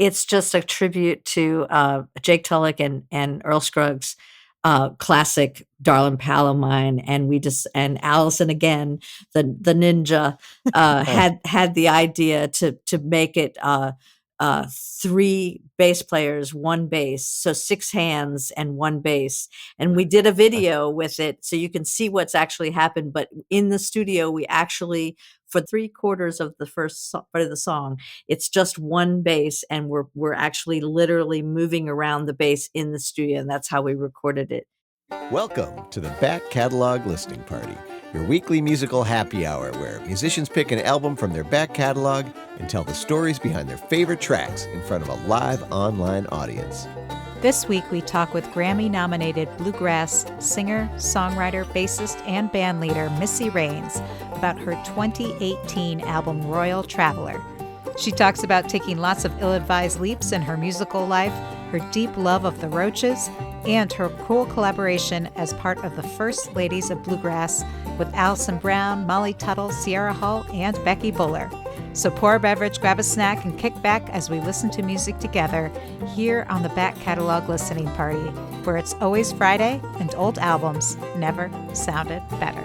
It's just a tribute to Jake Tulloch and Earl Scruggs' classic "Darlin' Pal o' Mine," and and Allison again, the ninja, had the idea to make it three bass players, one bass, so six hands and one bass. And we did a video with it, so you can see what's actually happened. But in the studio, we actually, for three-quarters of the first part of the song, it's just one bass, and we're actually literally moving around the bass in the studio, and that's how we recorded it. Welcome to the Back Catalog Listening Party, your weekly musical happy hour where musicians pick an album from their back catalog and tell the stories behind their favorite tracks in front of a live online audience. This week we talk with Grammy-nominated bluegrass singer, songwriter, bassist, and bandleader Missy Raines about her 2018 album Royal Traveler. She talks about taking lots of ill-advised leaps in her musical life, her deep love of the Roches, and her cool collaboration as part of the First Ladies of Bluegrass with Alison Brown, Molly Tuttle, Sierra Hull, and Becky Buller. So pour a beverage, grab a snack, and kick back as we listen to music together here on the Back Catalog Listening Party, where it's always Friday and old albums never sounded better.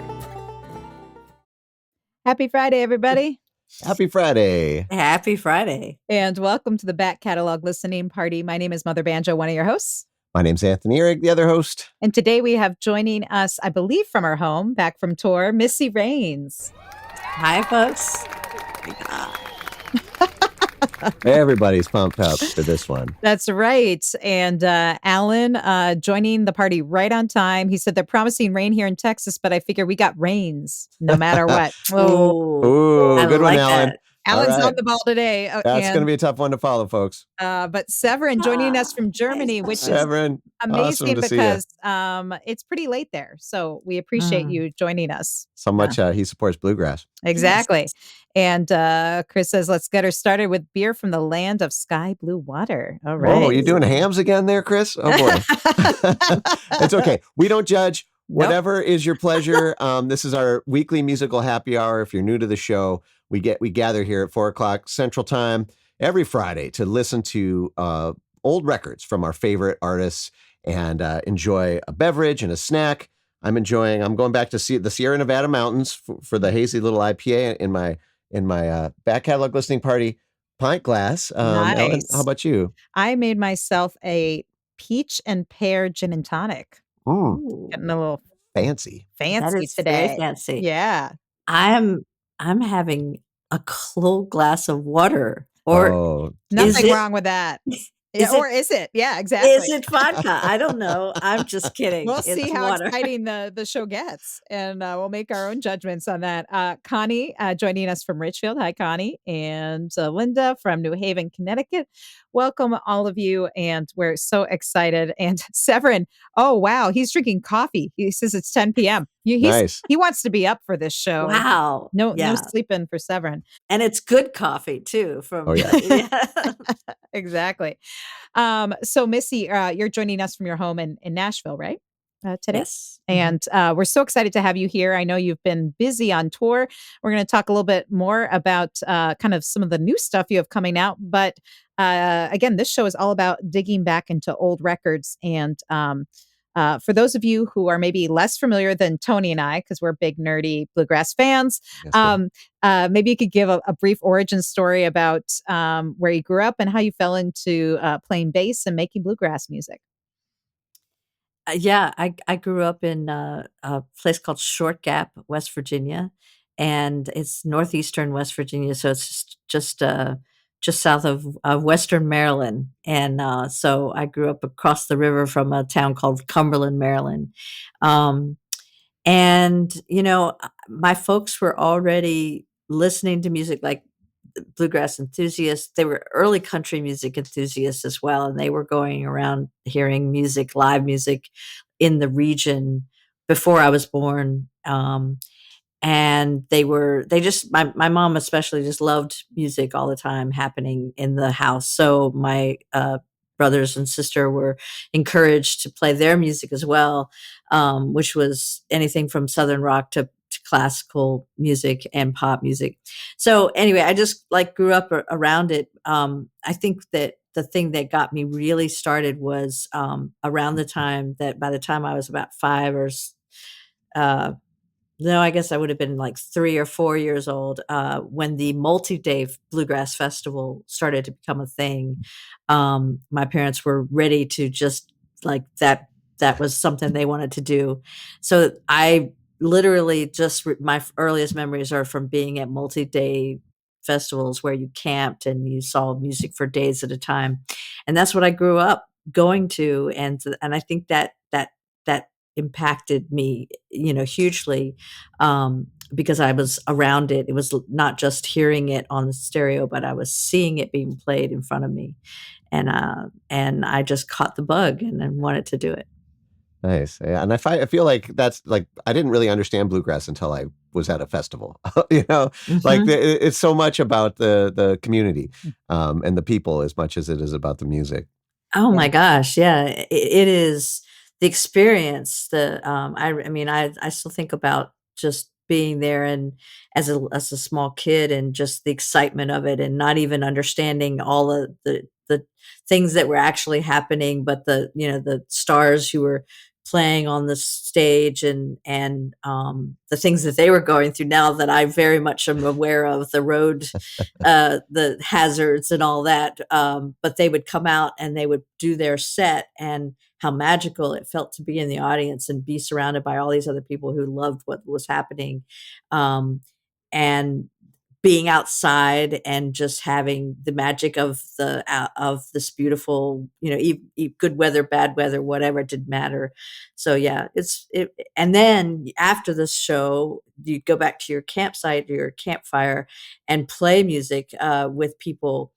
Happy Friday, everybody. Happy Friday. Happy Friday. And welcome to the Back Catalog Listening Party. My name is Mother Banjo, one of your hosts. My name's Anthony Ihrig, the other host. And today we have joining us, I believe from her home, back from tour, Missy Raines. Hi, folks. Everybody's pumped up for this one. That's right. And Alan joining the party right on time. He said they're promising rain here in Texas, but I figure we got rains no matter what. Oh, good like one, Alan. That. Alan's on the ball today. That's going to be a tough one to follow, folks. But Severin joining us from Germany, which is amazing awesome because it's pretty late there. So we appreciate you joining us. So much he supports bluegrass. Exactly. Yes. And Chris says, let's get her started with beer from the land of sky blue water. All right. Oh, you doing hams again there, Chris? Oh, boy. It's okay. We don't judge. Nope. Whatever is your pleasure. This is our weekly musical happy hour. If you're new to the show, we gather here at 4:00 Central Time every Friday to listen to old records from our favorite artists and enjoy a beverage and a snack. I'm going back to see the Sierra Nevada mountains for the hazy little IPA in my back catalog listening party pint glass. Nice. Ellen, how about you? I made myself a peach and pear gin and tonic. Getting a little fancy today. Very fancy. Yeah. I'm having a cold glass of water. Or nothing wrong with that. Is it? Yeah, exactly. Is it vodka? I don't know. I'm just kidding. We'll see how water. exciting the show gets, and we'll make our own judgments on that. Connie joining us from Richfield. Hi, Connie. And Linda from New Haven, Connecticut. Welcome, all of you, and we're so excited. And Severin, oh, wow, he's drinking coffee. He says it's 10 p.m. Nice. He wants to be up for this show. Wow. No sleeping for Severin. And it's good coffee, too. Exactly. So Missy, you're joining us from your home in Nashville, right? Today. Yes. And we're so excited to have you here. I know you've been busy on tour. We're going to talk a little bit more about kind of some of the new stuff you have coming out. But again, this show is all about digging back into old records. And for those of you who are maybe less familiar than Tony and I, because we're big nerdy bluegrass fans, maybe you could give a brief origin story about where you grew up and how you fell into playing bass and making bluegrass music. I grew up in a place called Short Gap, West Virginia, and it's northeastern West Virginia, so it's just south of Western Maryland. And so I grew up across the river from a town called Cumberland, Maryland. And, my folks were already listening to music like bluegrass enthusiasts. They were early country music enthusiasts as well. And they were going around hearing music, live music in the region before I was born. And my mom especially just loved music all the time happening in the house. So my brothers and sister were encouraged to play their music as well, which was anything from Southern rock to classical music and pop music. So anyway, I just grew up around it. I think that the thing that got me really started was around the time that by the time I was about 5 or uh, no, I guess I would have been like 3 or 4 years old, when the multi-day bluegrass festival started to become a thing. My parents were ready to just like that was something they wanted to do. So I literally just my earliest memories are from being at multi-day festivals where you camped and you saw music for days at a time. And that's what I grew up going to, and I think that impacted me, hugely, because I was around it. It was not just hearing it on the stereo, but I was seeing it being played in front of me, and I just caught the bug and then wanted to do it. Nice. Yeah. And I feel like that's like, I didn't really understand bluegrass until I was at a festival, like Mhm. it's so much about the community, and the people as much as it is about the music. Oh Yeah. my gosh, yeah, it is the experience, I mean, I still think about just being there and as a small kid and just the excitement of it and not even understanding all of the things that were actually happening, but the stars who were playing on the stage and the things that they were going through now that I very much am aware of, the hazards and all that. But they would come out and they would do their set, and how magical it felt to be in the audience and be surrounded by all these other people who loved what was happening. And being outside and just having the magic of this beautiful, good weather, bad weather, whatever, it didn't matter. So yeah, and then after this show, you go back to your campsite or your campfire and play music with people.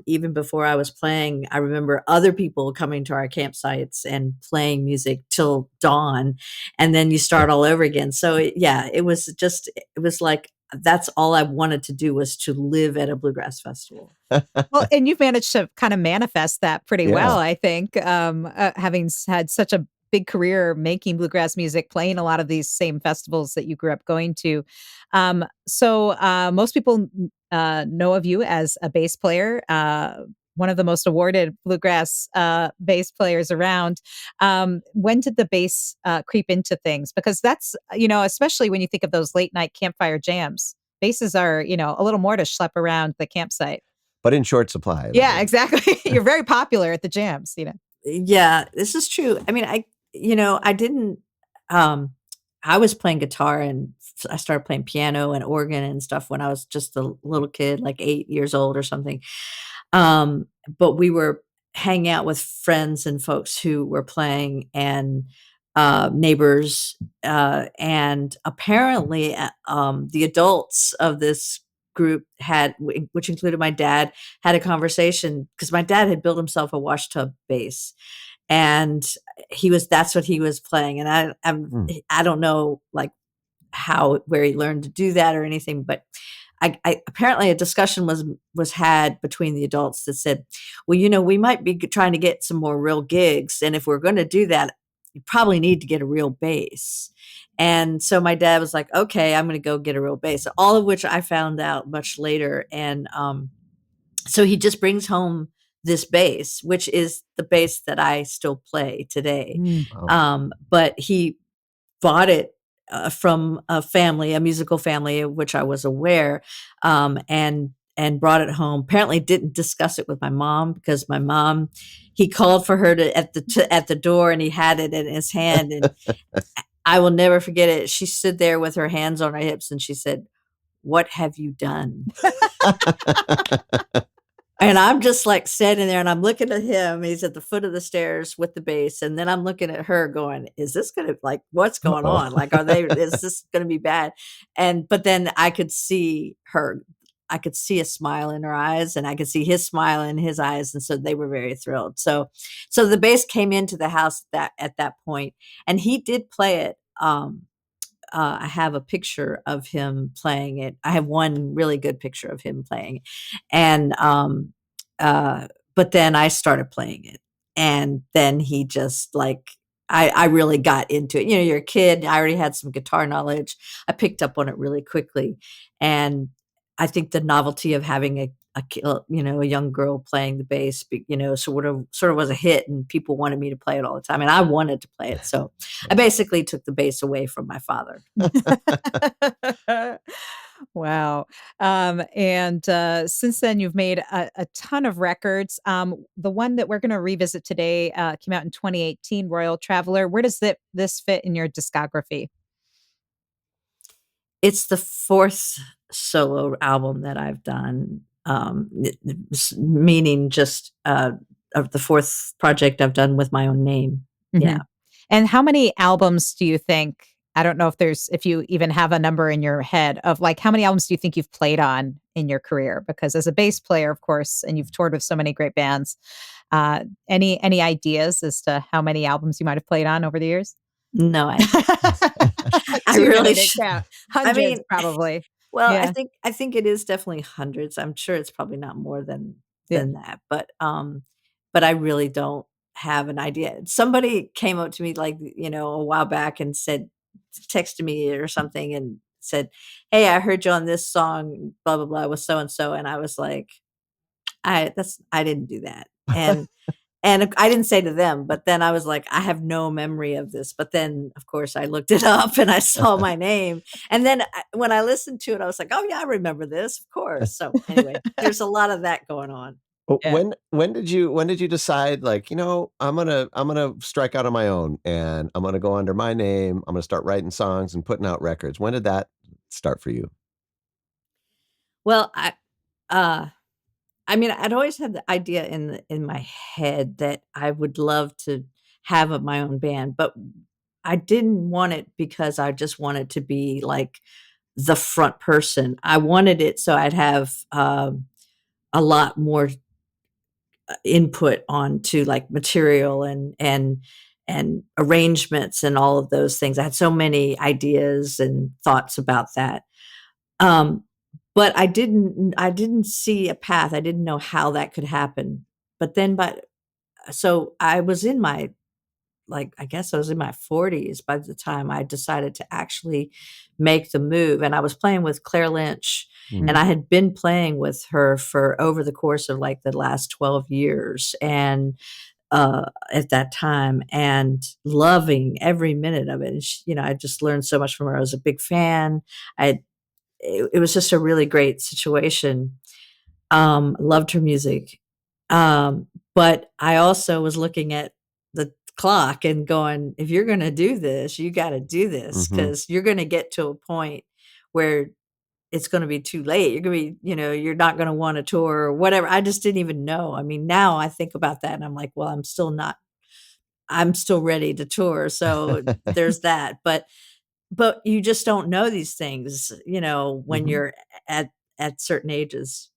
Even before I was playing, I remember other people coming to our campsites and playing music till dawn, and then you start all over again. So yeah, it was like that's all I wanted to do was to live at a bluegrass festival. Well, and you've managed to kind of manifest that pretty Yeah. well, I think, having had such a big career making bluegrass music, playing a lot of these same festivals that you grew up going to. Most people know of you as a bass player. One of the most awarded bluegrass bass players around. When did the bass creep into things? Because that's, especially when you think of those late night campfire jams, basses are, a little more to schlep around the campsite. But in short supply, Yeah, though. exactly. You're very popular at the jams. Yeah, this is true. I mean, I didn't, um, I was playing guitar and I started playing piano and organ and stuff when I was just a little kid, like 8 years old or something. But we were hanging out with friends and folks who were playing and neighbors. And apparently, the adults of this group which included my dad, had a conversation because my dad had built himself a washtub bass, and that's what he was playing. And Hmm. I don't know like where he learned to do that or anything, but I apparently a discussion was had between the adults that said, well, we might be trying to get some more real gigs, and if we're going to do that, you probably need to get a real bass. And so my dad was like, okay, I'm going to go get a real bass, all of which I found out much later. And so he just brings home this bass, which is the bass that I still play today. Mm. Wow. But he bought it from a musical family of which I was aware, and brought it home. Apparently, didn't discuss it with my mom because my mom, he called for her at the door, and he had it in his hand, and I will never forget it. She stood there with her hands on her hips, and she said, "What have you done?" And I'm just like sitting there and I'm looking at him. He's at the foot of the stairs with the bass. And then I'm looking at her going, is this going to what's going Uh-oh. on? Like, is this going to be bad? But then I could see I could see a smile in her eyes and I could see his smile in his eyes. And so they were very thrilled. So the bass came into the house at that point, and he did play it. I have a picture of him playing it. I have one really good picture of him playing, and uh, but then I started playing it, and then he just like I really got into it. You're a kid. I already had some guitar knowledge. I picked up on it really quickly, and I think the novelty of having a young girl playing the bass, sort of was a hit, and people wanted me to play it all the time, and I wanted to play it. So I basically took the bass away from my father. Wow. And since then, you've made a ton of records. The one that we're going to revisit today came out in 2018, Royal Traveler. Where does this fit in your discography? It's the fourth solo album that I've done, meaning just of the fourth project I've done with my own name. Yeah. And how many albums do you think? I don't know if you even have a number in your head of like how many albums do you think you've played on in your career? Because as a bass player, of course, and you've toured with so many great bands, any ideas as to how many albums you might have played on over the years? No idea. I Too really many to count. Hundreds, probably. Well, Yeah. I think it is definitely hundreds. I'm sure it's probably not more than Yeah. that, but I really don't have an idea. Somebody came up to me like, a while back and texted me or something and said, "Hey, I heard you on this song, blah blah blah, with so and so," and I was like, I didn't do that," and I didn't say to them, but then I was like, I have no memory of this. But then, of course, I looked it up and I saw my name. And then when I listened to it, I was like, oh, yeah, I remember this, of course. So anyway, there's a lot of that going on. Yeah. When did you decide, like, I'm gonna strike out on my own and I'm gonna go under my name, I'm gonna start writing songs and putting out records? When did that start for you? Well, uh, I'd always had the idea in my head that I would love to have my own band, but I didn't want it because I just wanted to be like the front person. I wanted it so I'd have a lot more input onto like material and arrangements and all of those things. I had so many ideas and thoughts about that. Um, but I didn't see a path. I didn't know how that could happen. So I was in my I guess I was in my 40s by the time I decided to actually make the move. And I was playing with Claire Lynch, and I had been playing with her for over the course of like the last 12 years. And at that time, and loving every minute of it. And I just learned so much from her. I was a big fan. It was just a really great situation. Loved her music. But I also was looking at the clock and going, if you're going to do this, you got to do this, Mhm. because you're going to get to a point where it's going to be too late. You're going to be, you're not going to want to tour or whatever. I just didn't even know. I mean, now I think about that and I'm like, well, I'm still ready to tour. So there's that. But you just don't know these things, when Mhm. you're at certain ages.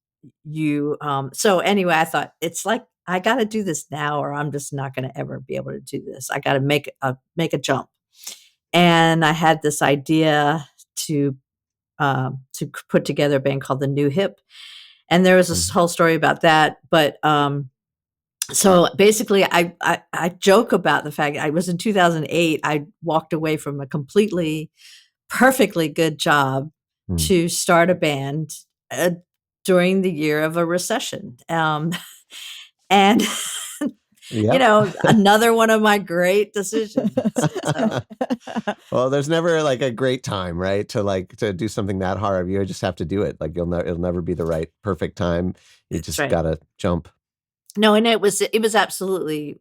So anyway, I thought it's like I got to do this now, or I'm just not going to ever be able to do this. I got to make a jump. And I had this idea to put together a band called the New Hip, and there was this Mhm. whole story about that. But so basically, I joke about the fact I was in 2008. I walked away from a completely perfectly good job Mm. to start a band during the year of a recession. And Yep. another one of my great decisions. So Well, there's never like a great time, right? To do something that hard. You just have to do it. Like it'll never be the right perfect time. You that's just right. gotta jump. No, and it was absolutely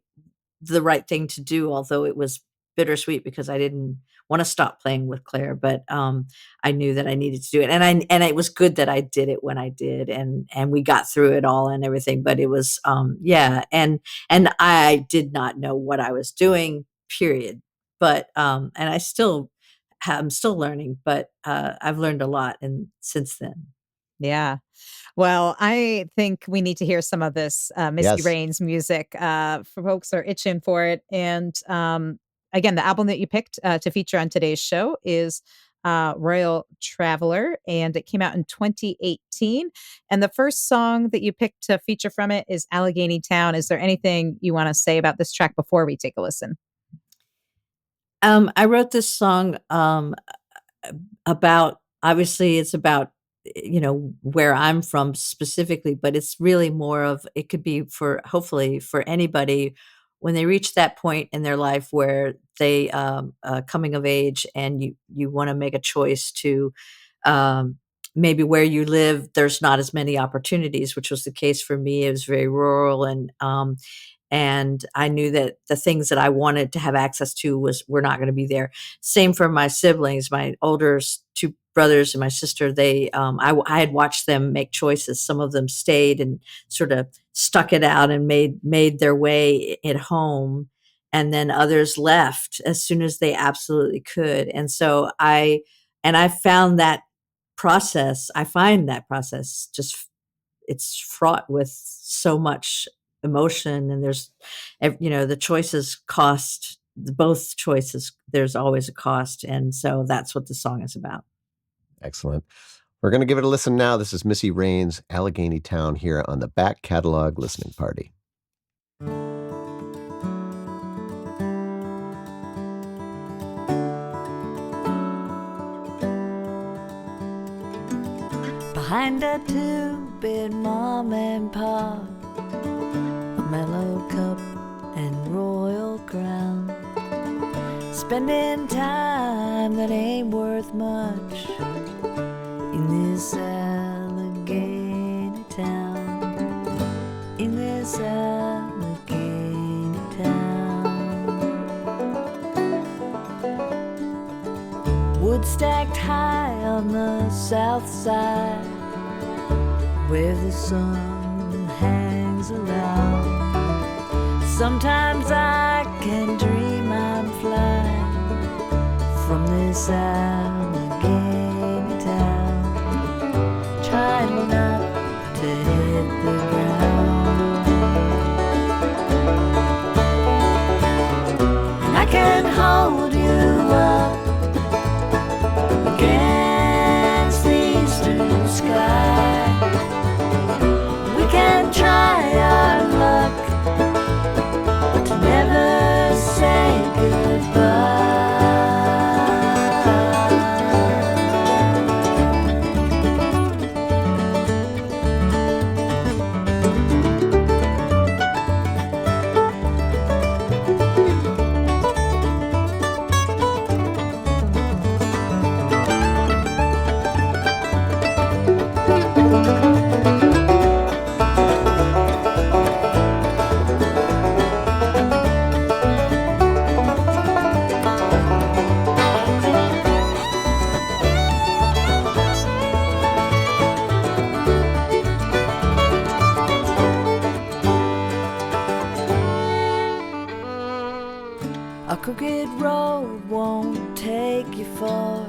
the right thing to do, although it was bittersweet because I didn't wanna stop playing with Claire, but, I knew that I needed to do it, and it was good that I did it when I did, and we got through it all and everything, but it was, yeah, and I did not know what I was doing, period, but, and I'm still learning, but, I've learned a lot and since then. Yeah. Well, I think we need to hear some of this Missy Yes. Raines music. For folks are itching for it. And again, the album that you picked to feature on today's show is Royal Traveler, and it came out in 2018. And the first song that you picked to feature from it is Allegheny Town. Is there anything you want to say about this track before we take a listen? I wrote this song, about obviously, it's about where I'm from specifically, but it's really more of, it could be for, hopefully for anybody when they reach that point in their life where they coming of age, and you want to make a choice to um, maybe where you live, there's not as many opportunities, which was the case for me. It was very rural, and I knew that the things that I wanted to have access to were not going to be there. Same for my siblings, my older two brothers and my sister. I had watched them make choices. Some of them stayed and sort of stuck it out and made their way at home, and then others left as soon as they absolutely could. And so I found that process. I find that process just, it's fraught with so much emotion, and the choices cost, both choices, there's always a cost, and so that's what the song is about. Excellent. We're going to give it a listen now. This is Missy Raines, Allegheny Town, here on the Back Catalog Listening Party. Behind a two-bit mom and pop, a mellow cup and royal crown, spending time that ain't worth much in this Allegheny town, in this Allegheny town. Wood stacked high on the south side, where the sun hangs around. Sometimes I can dream I'm flying from this Allegheny town, trying not to hit the ground. And I can hold you up against the eastern sky. We can try our luck to never say goodbye. A crooked road won't take you far,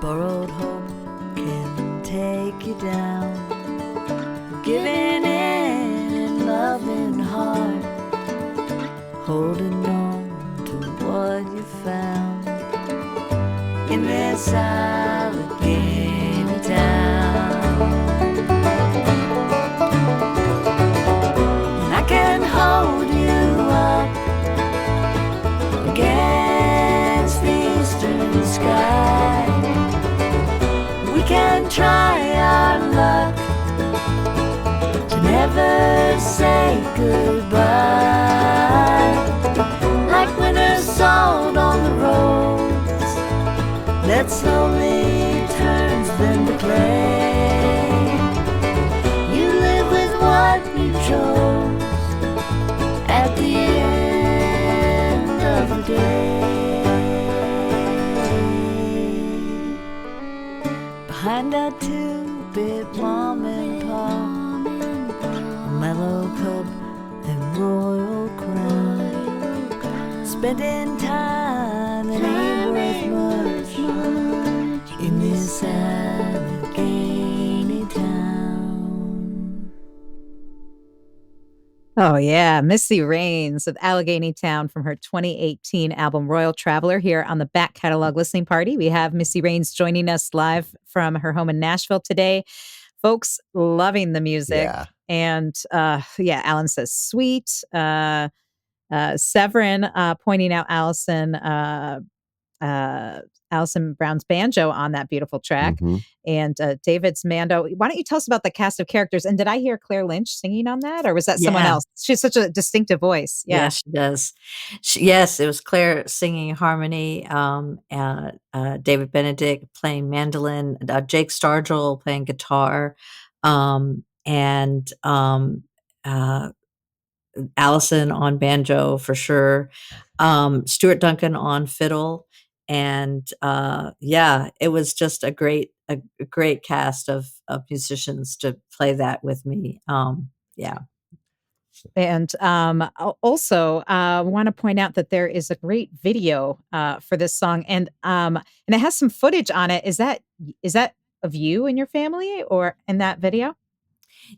borrowed hope can take you down. Giving in loving heart, holding on to what you found in this Allegheny town. And I can hold you up against the eastern sky. We can try our luck to never say goodbye. Like winter salt on the roads that slowly turns them to clay. You live with what you chose at the end of the day. Behind a two-bit mom and pop, a mellow cup and royal crown, spending time that ain't worth much in this Allegheny town. Oh, yeah. Missy Raines of Allegheny Town from her 2018 album Royal Traveler here on the Back Catalog Listening Party. We have Missy Raines joining us live from her home in Nashville today. Folks loving the music. Yeah. And Alan says sweet. Severin pointing out Alison Alison Brown's banjo on that beautiful track, and David's mando. Why don't you tell us about the cast of characters? And did I hear Claire Lynch singing on that, or was that someone Yeah. else? She has such a distinctive voice. Yeah, Yes, she does. Yes, it was Claire singing harmony, David Benedict playing mandolin, Jake Stargell playing guitar, and Allison on banjo for sure, Stuart Duncan on fiddle, and yeah, it was just a great cast of musicians to play that with me. Yeah. and also want to point out that there is a great video for this song, and it has some footage on it. Is that of you and your family, or in that video?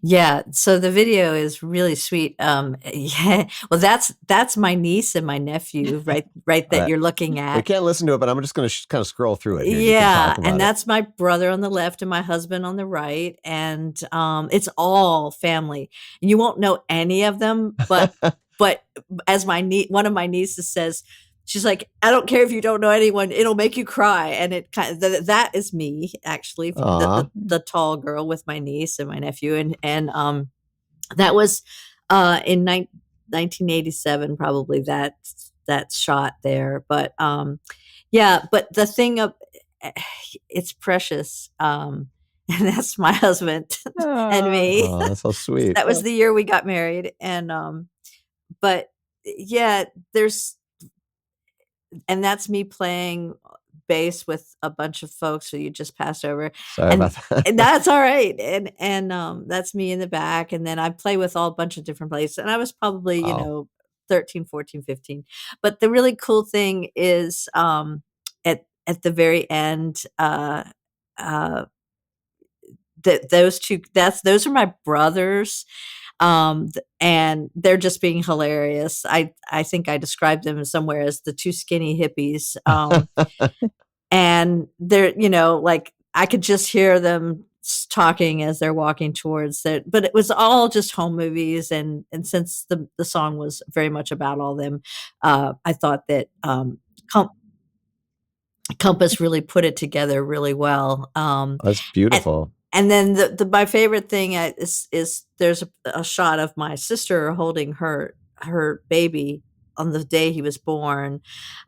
Yeah, so the video is really sweet. Yeah, well, that's my niece and my nephew, right that you're looking We at. can't listen to it, but I'm just going to kind of scroll through it here. You can Yeah, talk about and it. that's my brother on the left and my husband on the right, and it's all family. You won't know any of them, but as one of my nieces says, she's like, "I don't care if you don't know anyone; it'll make you cry." And it kind of that is me actually, the tall girl with my niece and my nephew, and that was in 1987, probably that shot there. But yeah, but the thing of it's precious, and that's my husband and me. Oh, that's so sweet. That was the year we got married, and but yeah, and that's me playing bass with a bunch of folks who you just passed over. Sorry about that. And that's all right. And that's me in the back. And then I play with all a bunch of different places. And I was probably, 13, 14, 15. But the really cool thing is at the very end, that those are my brothers. And they're just being hilarious. I think I described them somewhere as the two skinny hippies. And they're, like I could just hear them talking as they're walking towards it, but it was all just home movies. And since the song was very much about all them, I thought that, Compass really put it together really well. That's beautiful. And then my favorite thing is there's a shot of my sister holding her baby on the day he was born,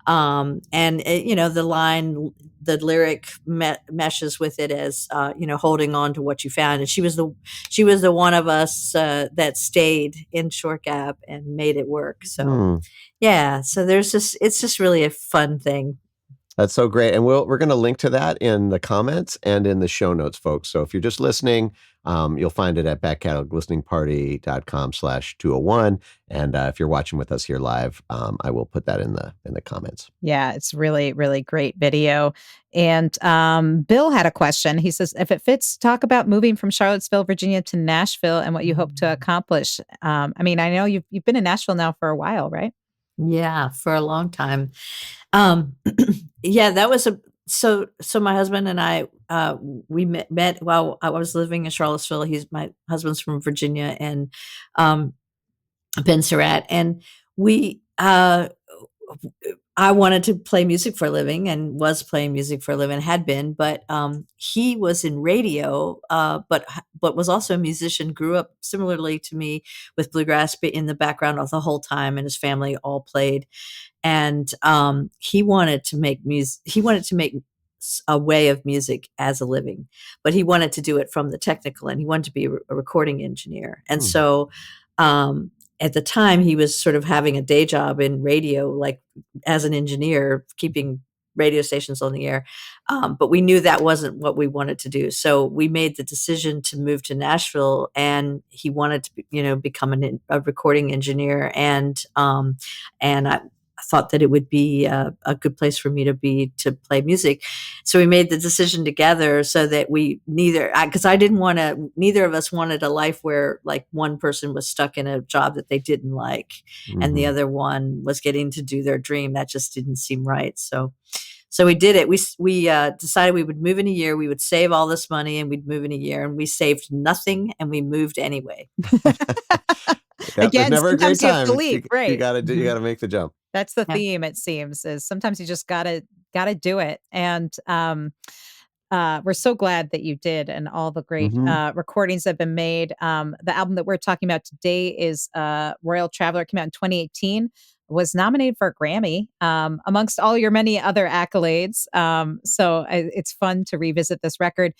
and the lyric meshes with it as holding on to what you found, and she was the one of us that stayed in Short Gap and made it work. So yeah, so it's just really a fun thing. That's so great. And we're going to link to that in the comments and in the show notes, folks. So if you're just listening, you'll find it at backcataloglisteningparty.com/201. And if you're watching with us here live, I will put that in the comments. Yeah, it's really, really great video. And Bill had a question. He says, if it fits, talk about moving from Charlottesville, Virginia to Nashville and what you hope to accomplish. I know you've been in Nashville now for a while, right? Yeah, for a long time. Yeah, that was so my husband and I, we met while I was living in Charlottesville. My husband's from Virginia and, Ben Surratt, and I wanted to play music for a living and was playing music for a living, had been, but he was in radio, but was also a musician, grew up similarly to me with bluegrass in the background the whole time, and his family all played. And he wanted to make music. He wanted to make a way of music as a living, but he wanted to do it from the technical end. He wanted to be a recording engineer. And so at the time, he was sort of having a day job in radio, like as an engineer, keeping radio stations on the air. But we knew that wasn't what we wanted to do. So we made the decision to move to Nashville, and he wanted to, become a recording engineer. And I thought that it would be a good place for me to play music. So we made the decision together so that neither of us wanted a life where like one person was stuck in a job that they didn't like and the other one was getting to do their dream. That just didn't seem right. So we did it. We decided we would move in a year. We would save all this money and we'd move in a year, and we saved nothing and we moved anyway. Again, never a great sometimes you have time. to leave, right? You got to make the jump. That's the theme, it seems, is sometimes you just got to Gotta do it. And we're so glad that you did, and all the great recordings that have been made. The album that we're talking about today is Royal Traveler. Came out in 2018. Was nominated for a Grammy, amongst all your many other accolades. It's fun to revisit this record.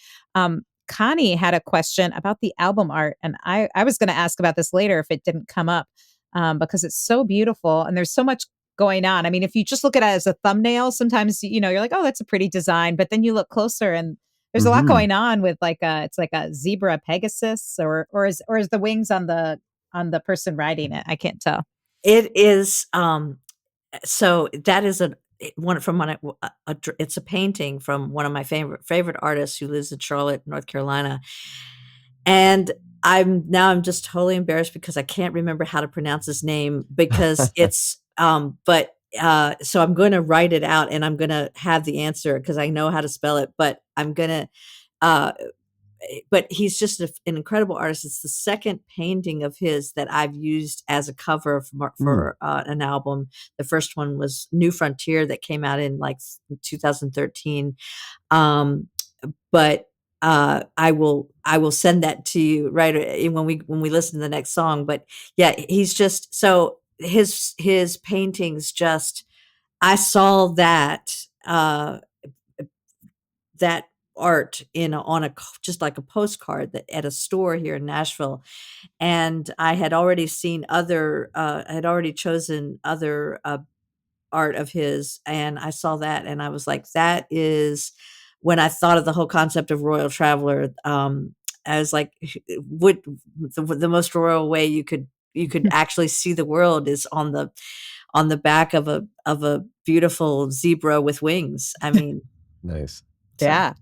Connie had a question about the album art, and I was going to ask about this later if it didn't come up, because it's so beautiful and there's so much going on. I mean, if you just look at it as a thumbnail, sometimes you're like, oh, that's a pretty design, but then you look closer and there's a lot going on with it's like a zebra Pegasus, or is the wings on the person riding it? I can't tell. It is so that is it's a painting from one of my favorite artists who lives in Charlotte, North Carolina. And I'm just totally embarrassed because I can't remember how to pronounce his name, because it's so I'm going to write it out and I'm going to have the answer because I know how to spell it, but I'm going to but he's just an incredible artist. It's the second painting of his that I've used as a cover for an album. The first one was New Frontier that came out in 2013. But I will send that to you right when we listen to the next song. But yeah, he's just so his paintings just, I saw that that art on just like a postcard that at a store here in Nashville, and I had already seen I had already chosen other art of his, and I saw that and I was like, that is when I thought of the whole concept of Royal Traveler. I was like, would the most royal way you could actually see the world is on the back of a beautiful zebra with wings. I mean, nice. Yeah.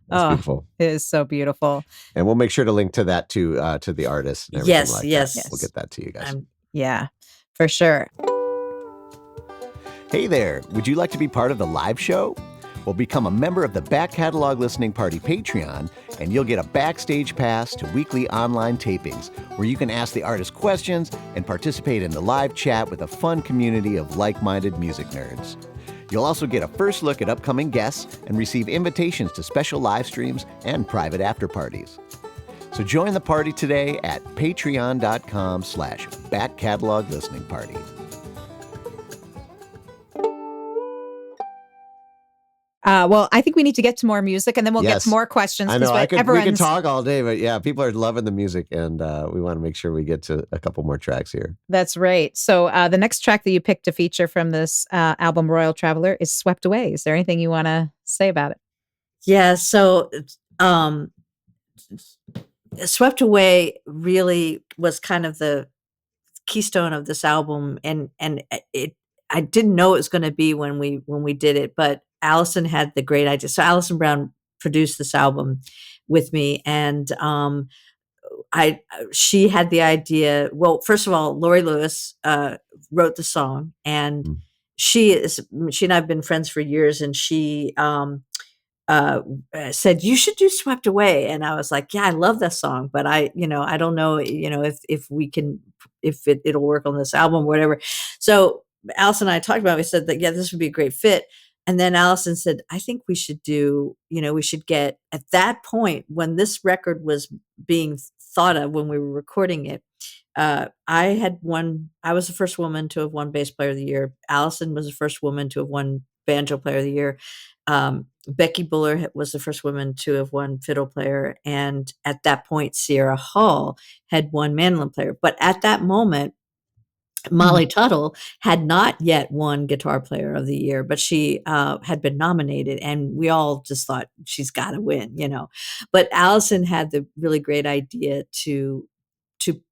That's beautiful. It is so beautiful. And we'll make sure to link to that to the artist and everything yes. that. We'll get that to you guys. Yeah, for sure. Hey there, would you like to be part of the live show? Well, become a member of the Back Catalog Listening Party Patreon, and you'll get a backstage pass to weekly online tapings where you can ask the artist questions and participate in the live chat with a fun community of like-minded music nerds. You'll also get a first look at upcoming guests and receive invitations to special live streams and private after parties. So join the party today at patreon.com/Back Catalog Listening Party. Well, I think we need to get to more music, and then we'll get to more questions. I know. We can talk all day, but yeah, people are loving the music, and we want to make sure we get to a couple more tracks here. That's right. So the next track that you picked to feature from this album, Royal Traveler, is Swept Away. Is there anything you want to say about it? Yeah, so Swept Away really was kind of the keystone of this album, and I didn't know it was going to be when we did it, but Alison had the great idea. So Alison Brown produced this album with me, and she had the idea. Well, first of all, Laurie Lewis wrote the song, and she and I have been friends for years, and she said, you should do Swept Away. And I was like, yeah, I love that song, but I don't know, if we can, if it'll work on this album or whatever. So Alison and I talked about it. We said that, yeah, this would be a great fit. And then Alison said, I think we should we should get, at that point when this record was being thought of, when we were recording it, I was the first woman to have won Bass Player of the Year. Alison was the first woman to have won Banjo Player of the Year. Becky Buller was the first woman to have won Fiddle Player. And at that point, Sierra Hull had won Mandolin Player. But at that moment, Molly Tuttle had not yet won Guitar Player of the Year, but she had been nominated, and we all just thought she's got to win, But Alison had the really great idea to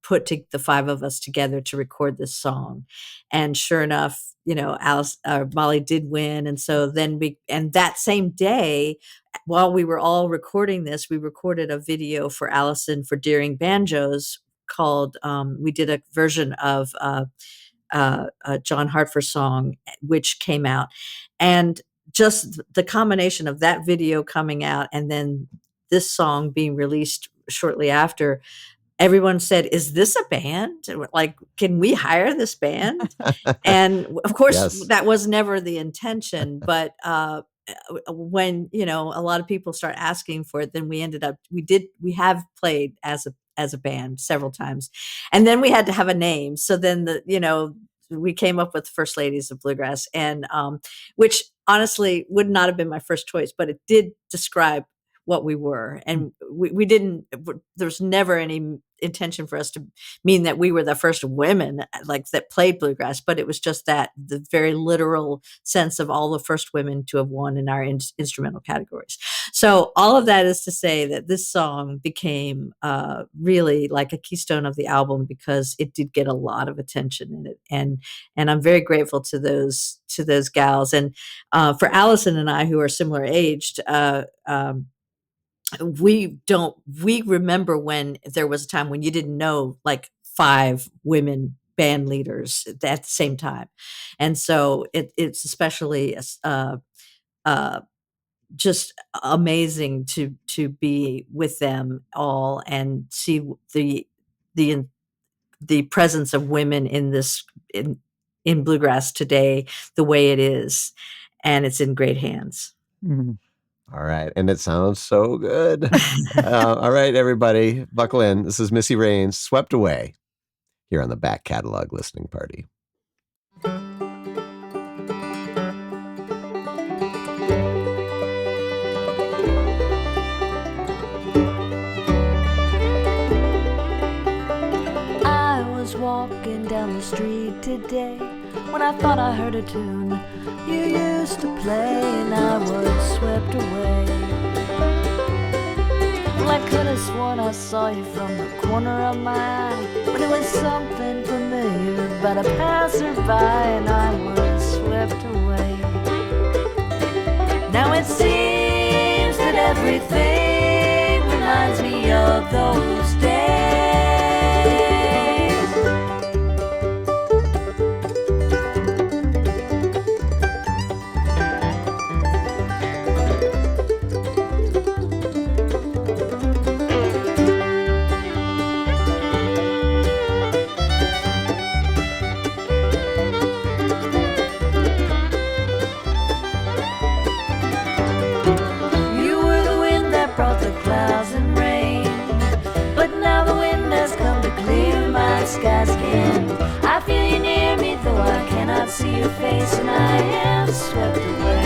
put the five of us together to record this song, and sure enough, Molly did win, and so then that same day, while we were all recording this, we recorded a video for Alison for Deering Banjos called, we did a version of a John Hartford song, which came out. And just the combination of that video coming out and then this song being released shortly after, everyone said, is this a band? Like, can we hire this band? And of course, that was never the intention, but when, a lot of people start asking for it, then we have played as a band several times. And then we had to have a name. So then we came up with First Ladies of Bluegrass, and which honestly would not have been my first choice, but it did describe what we were. And we didn't, there's never any intention for us to mean that we were the first women like that played bluegrass, but it was just that the very literal sense of all the first women to have won in our instrumental categories. So all of that is to say that this song became really like a keystone of the album, because it did get a lot of attention in it, and I'm very grateful to those gals. And for Alison and I, who are similar aged, we remember when there was a time when you didn't know like 5 women band leaders at the same time. And so it's especially just amazing to be with them all and see the presence of women in bluegrass today, the way it is, and it's in great hands. Mm-hmm. All right. And it sounds so good. All right, everybody, buckle in. This is Missy Raines, Swept Away, here on the Back Catalog Listening Party. I was walking down the street today when I thought I heard a tune you used to play, and I was swept away. Well, I could have sworn I saw you from the corner of my eye, but it was something familiar about a passerby, and I was swept away. Now it seems that everything reminds me of those days. Skies again. I feel you near me, though I cannot see your face, and I am swept away.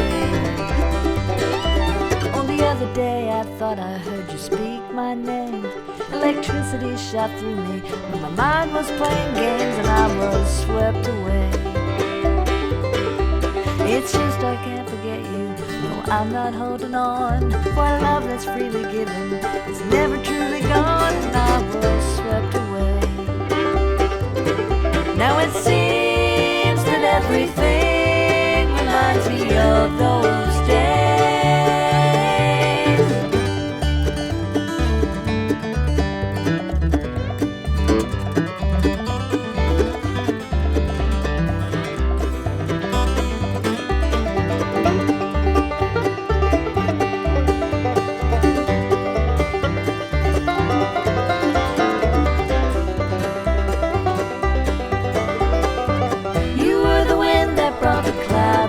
Oh, the other day I thought I heard you speak my name. Electricity shot through me, but my mind was playing games, and I was swept away. It's just I can't forget you. No, I'm not holding on, for a love that's freely given is never truly gone, and I was swept away. Now it seems that everything reminds me of those days.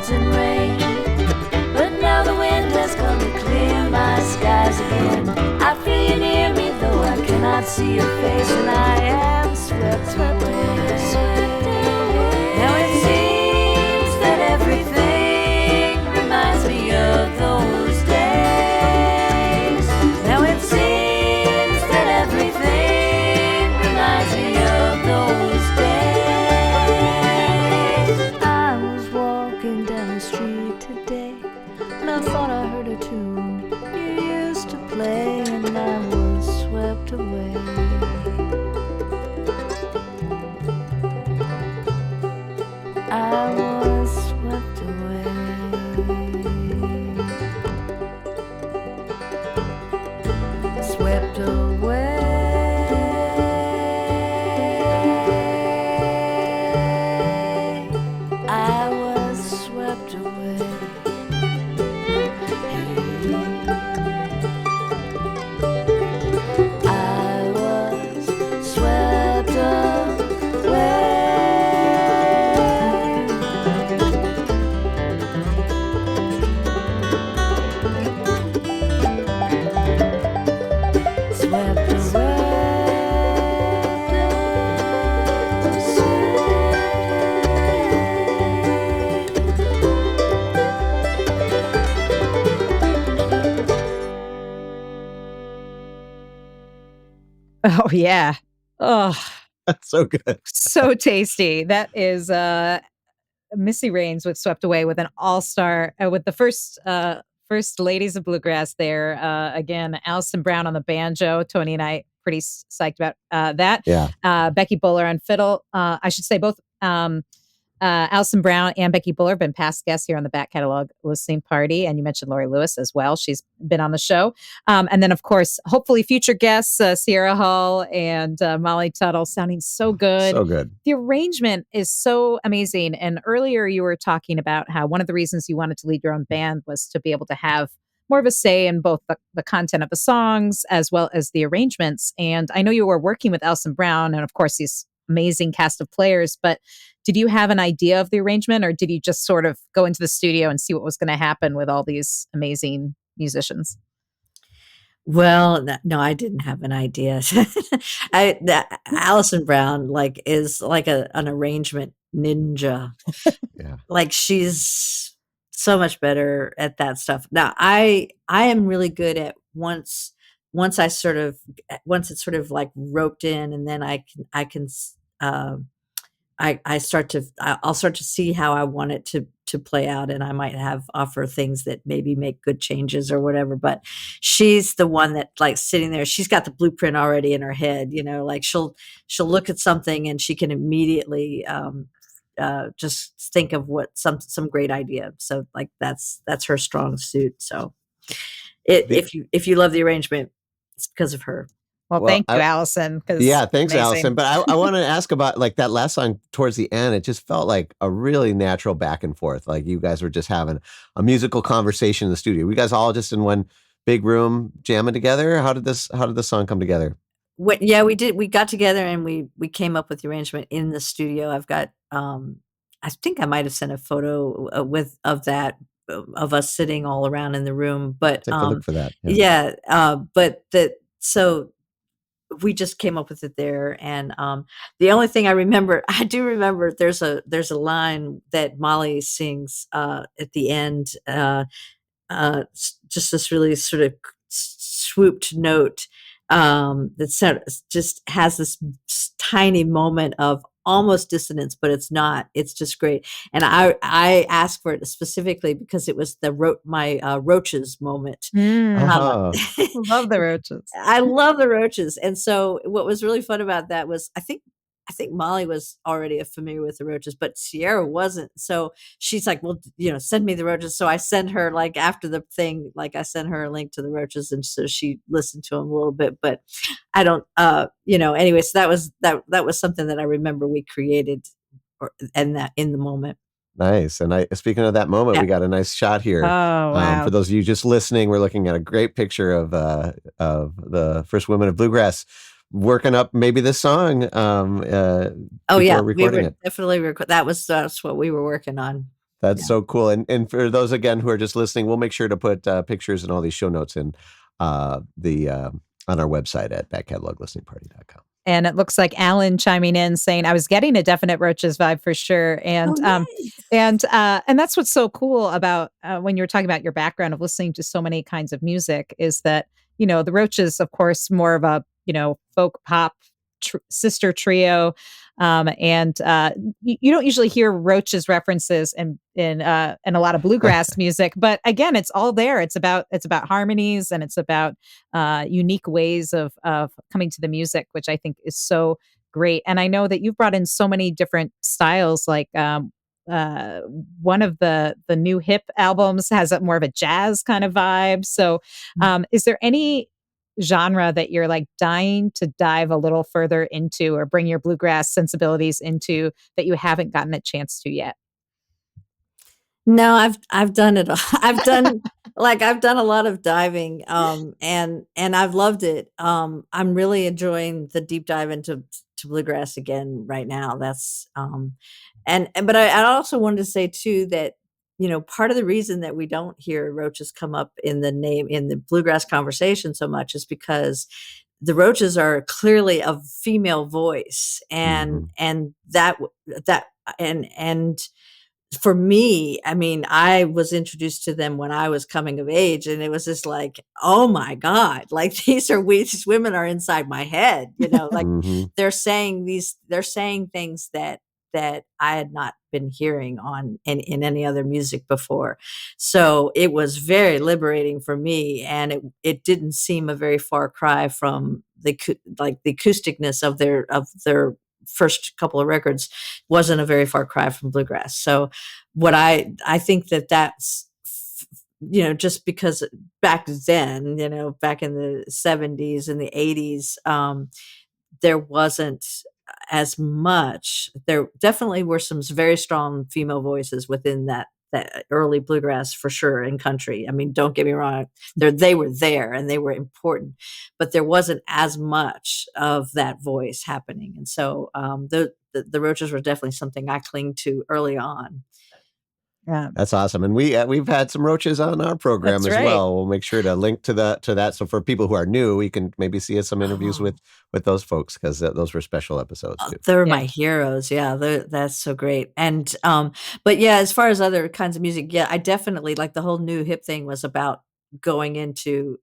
And rain, but now the wind has come to clear my skies again. I feel you near me, though I cannot see your face, and I am swept away. Now it seems that everything reminds me of those days. Now it seems that everything reminds me of those days. I was walking down the street today, and I thought I heard a tune you used to play, and I was swept away. Oh yeah. Oh, That's so good. so tasty. That is Missy Raines was swept away with an all-star with the first Ladies of Bluegrass there. Again, Alison Brown on the banjo. Tony and I pretty psyched about that. Yeah. Becky Buller on fiddle. I should say both Alison Brown and Becky Buller have been past guests here on the Back Catalog Listening Party. And you mentioned Lori Lewis as well. She's been on the show. And then, of course, hopefully future guests, Sierra Hull and Molly Tuttle, sounding so good. So good. The arrangement is so amazing. And earlier you were talking about how one of the reasons you wanted to lead your own band was to be able to have more of a say in both the content of the songs as well as the arrangements. And I know you were working with Alison Brown and, of course, these amazing cast of players, but did you have an idea of the arrangement or did you just sort of go into the studio and see what was going to happen with all these amazing musicians? Well, no, I didn't have an idea. Alison Brown is like an arrangement ninja. Yeah. Like she's so much better at that stuff. Now I am really good at once it's sort of like roped in, and then I'll start to see how I want it to play out, and I might offer things that maybe make good changes or whatever. But she's the one that like sitting there. She's got the blueprint already in her head. Like she'll look at something and she can immediately just think of what some great idea. So like that's her strong suit. So if you love the arrangement, it's because of her. Well, thank you, Alison. Yeah, thanks, amazing. Alison. But I want to ask about like that last song towards the end. It just felt like a really natural back and forth. Like you guys were just having a musical conversation in the studio. We guys all just in one big room jamming together. How did this song come together? Yeah, we did. We got together and we came up with the arrangement in the studio. I've got I think I might have sent a photo of us sitting all around in the room. But take a look for that. So we just came up with it there. And the only thing I do remember there's a line that Molly sings at the end, just this really sort of swooped note that just has this tiny moment of almost dissonance, but it's not. It's just great. And I asked for it specifically because it was my Roches moment. Love the Roches. I love the Roches. And so what was really fun about that was I think Molly was already familiar with the Roches, but Sierra wasn't. So she's like, well, send me the Roches. So I send her like after the thing, like I sent her a link to the Roches. And so she listened to them a little bit, but I don't, anyway, so that was something that I remember we created and that in the moment. Nice. And speaking of that moment, we got a nice shot here. Oh, wow. For those of you just listening, we're looking at a great picture of the First Women of Bluegrass working up maybe this song. Recording it. Definitely that's what we were working on. That's so cool. And for those again who are just listening, we'll make sure to put pictures and all these show notes in on our website at backcataloglisteningparty.com. And it looks like Alan chiming in saying, I was getting a definite Roches vibe for sure. And and that's what's so cool about when you're talking about your background of listening to so many kinds of music is that, the Roches, of course, more of a, folk pop sister trio. And you don't usually hear Roches references in a lot of bluegrass music, but again, it's all there. It's about harmonies and it's about unique ways of coming to the music, which I think is so great. And I know that you've brought in so many different styles, like one of the new hip albums has more of a jazz kind of vibe. So is there any genre that you're like dying to dive a little further into or bring your bluegrass sensibilities into that you haven't gotten a chance to yet? No, I've done it. I've done a lot of diving, and I've loved it. I'm really enjoying the deep dive into bluegrass again right now. That's but I also wanted to say too that part of the reason that we don't hear Roches come up in the bluegrass conversation so much is because the Roches are clearly a female voice, and for me, I mean, I was introduced to them when I was coming of age, and it was just like, oh my God, like these women are inside my head, like Mhm. they're saying things that I had not been hearing in any other music before. So it was very liberating for me, and it didn't seem a very far cry from the acousticness of their first couple of records wasn't a very far cry from bluegrass. So what I think that's just because back then, back in the 70s and the 80s, there wasn't as much. There definitely were some very strong female voices within that early bluegrass for sure, in country. I mean, don't get me wrong, they were there and they were important, but there wasn't as much of that voice happening. And so the Roches were definitely something I cling to early on. Yeah, That's awesome. And we've had some Roches on our program That's as right. well. We'll make sure to link to that. So for people who are new, we can maybe see some interviews Oh. with those folks, because those were special episodes too. They're Yeah. my heroes. Yeah, that's so great. And but yeah, as far as other kinds of music, yeah, I definitely like the whole new hip thing was about going into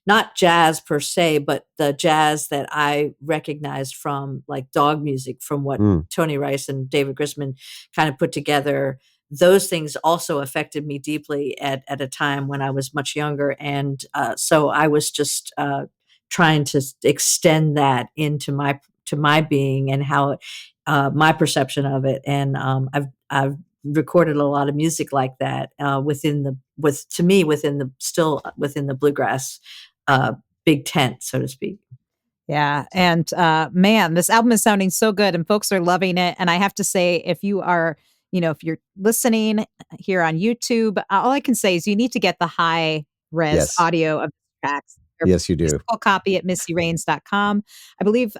not jazz per se, but the jazz that I recognized from like dog music, from what Mm. Tony Rice and David Grisman kind of put together. Those things also affected me deeply at a time when I was much younger, and so I was just trying to extend that into my being and how my perception of it. And I've recorded a lot of music like that within the bluegrass big tent, so to speak. Yeah. And man, this album is sounding so good and folks are loving it. And I have to say, if you're listening here on YouTube, all I can say is you need to get the high res Yes. audio of the tracks. Yes, you do. Physical copy at missyraines.com. I believe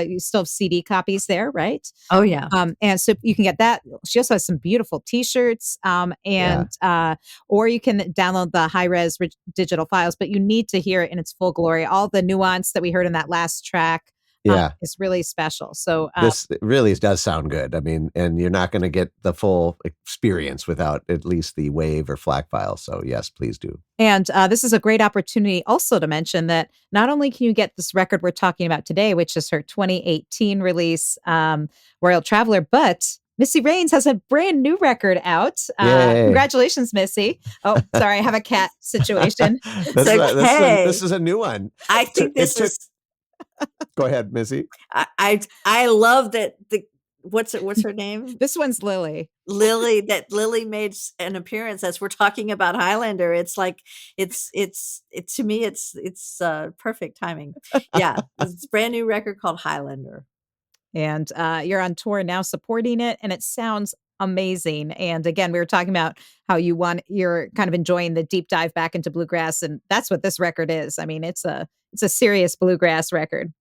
you still have CD copies there, right? Oh yeah. And so you can get that. She also has some beautiful T-shirts, or you can download the high-res digital files. But you need to hear it in its full glory. All the nuance that we heard in that last track Yeah. is really special. So This really does sound good. I mean, and you're not going to get the full experience without at least the WAV or FLAC file. So yes, please do. And this is a great opportunity also to mention that not only can you get this record we're talking about today, which is her 2018 release, Royal Traveler, but Missy Raines has a brand new record out. Yay. Congratulations, Missy. Oh, sorry, I have a cat situation. This is a new one. I think this is. Go ahead, Missy. I love that what's her name? This one's Lily. Lily made an appearance as we're talking about Highlander. It's like to me it's perfect timing. Yeah, it's a brand new record called Highlander. And you're on tour now supporting it, and it sounds amazing. And again, we were talking about how you're kind of enjoying the deep dive back into bluegrass, and that's what this record is. I mean, it's a serious bluegrass record.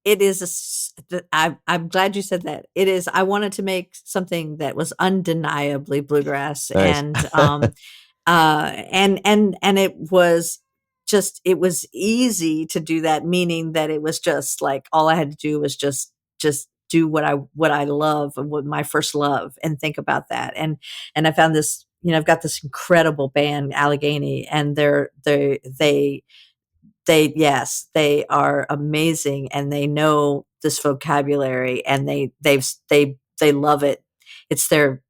It is I'm glad you said that. It is. I wanted to make something that was undeniably bluegrass. Nice. And it was easy to do that, meaning that it was just like all I had to do was just do what I love and what my first love, and think about that. And I found this, I've got this incredible band, Allegheny, and they are amazing, and they know this vocabulary, and they love it. It's their